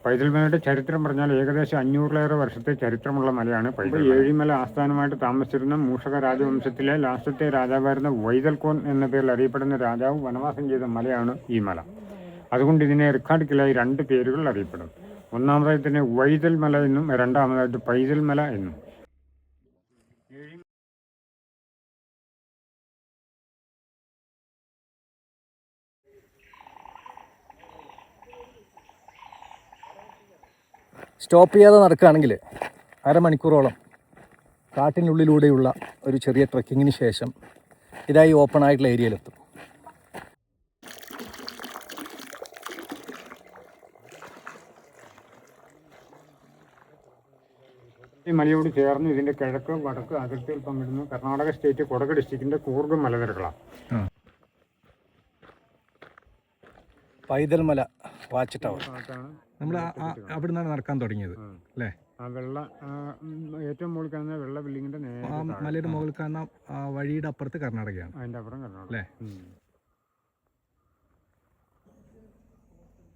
പൈതൽ മലയുടെ ചരിത്രം പറഞ്ഞാൽ ഏകദേശം 500-ലേറെ വർഷത്തെ ചരിത്രമുള്ള മലയാണ് പൈതൽ. ഏഴിമല ആസ്ഥാനമായിട്ട് താമസിച്ചിരുന്ന മൂഷക രാജവംശത്തിലെ ലാസ്റ്റത്തെ രാജാവായിരുന്ന വൈതൽക്കോൻ എന്ന പേരിൽ അറിയപ്പെടുന്ന രാജാവ് വനവാസം ചെയ്ത മലയാണ് ഈ മല. അതുകൊണ്ട് ഇതിനെ റിക്കാർഡിക്കലായി 2 പേരുകൾ അറിയപ്പെടും. ഒന്നാമതായി തന്നെ വൈതൽ മല എന്നും രണ്ടാമതായിട്ട് പൈതൽ മല എന്നും. സ്റ്റോപ്പ് ചെയ്യാതെ നടക്കുകയാണെങ്കിൽ അരമണിക്കൂറോളം കാട്ടിനുള്ളിലൂടെയുള്ള ഒരു ചെറിയ ട്രെക്കിങ്ങിന് ശേഷം ഇതായി ഓപ്പൺ ആയിട്ടുള്ള ഏരിയയിലെത്തും. ഈ മലയോട് ചേർന്ന് ഇതിൻ്റെ കിഴക്ക് വടക്ക് അതിർത്തിയിൽ പങ്കിടുന്ന Karnataka state Kodagu ഡിസ്ട്രിക്റ്റിൻ്റെ Coorg മലനിരകളാണ്. Paithal Mala watch tower നമ്മൾ അവിടെ നിന്നാണ് നടക്കാൻ തുടങ്ങിയത് അല്ലേ? ആ വെള്ള ഏറ്റവും മുകളിൽ കാണുന്ന വെള്ള ബിൽഡിങ്ങിന്റെ മലയുടെ മുകളിൽ കാണുന്ന വഴിയുടെ അപ്പുറത്ത് കർണാടകയാണ്. അതിന്റെ അപ്പുറം കർണാടക അല്ലേ?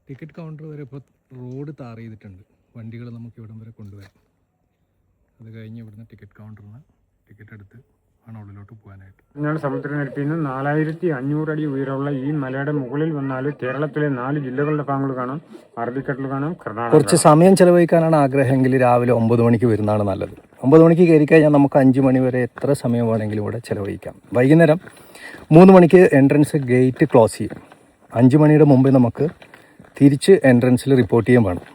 ടിക്കറ്റ് കൗണ്ടർ വരെ ഇപ്പോൾ റോഡ് ടാർ ചെയ്തിട്ടുണ്ട്. വണ്ടികൾ നമുക്ക് ഇവിടം വരെ കൊണ്ടുവരാം. അത് കഴിഞ്ഞ് ഇവിടുന്ന് ടിക്കറ്റ് കൗണ്ടറിൽ നിന്ന് ടിക്കറ്റ് എടുത്ത് ആണ് ഉള്ളിലോട്ട് പോകാനായിട്ട്. ഞാൻ സമുദ്രനിരപ്പിൽ നിന്ന് 4500 അടി ഉയരമുള്ള ഈ മലയുടെ മുകളിൽ വന്നാൽ കേരളത്തിലെ 4 ജില്ലകളുടെ ഭാഗങ്ങൾ കാണാം, അറബിക്കടൽ കാണാം, കർണാടക. കുറച്ച് സമയം ചെലവഴിക്കാനാണ് ആഗ്രഹമെങ്കിൽ രാവിലെ 9 മണിക്ക് വരുന്നതാണ് നല്ലത്. 9 മണിക്ക് കയറി കഴിഞ്ഞാൽ നമുക്ക് 5 മണി വരെ എത്ര സമയം വേണമെങ്കിലും ഇവിടെ ചെലവഴിക്കാം. വൈകുന്നേരം 3 മണിക്ക് എൻട്രൻസ് ഗേറ്റ് ക്ലോസ് ചെയ്യും. 5 മണിയുടെ മുമ്പ് നമുക്ക് തിരിച്ച് എൻട്രൻസിൽ റിപ്പോർട്ട് ചെയ്യാൻ വേണം.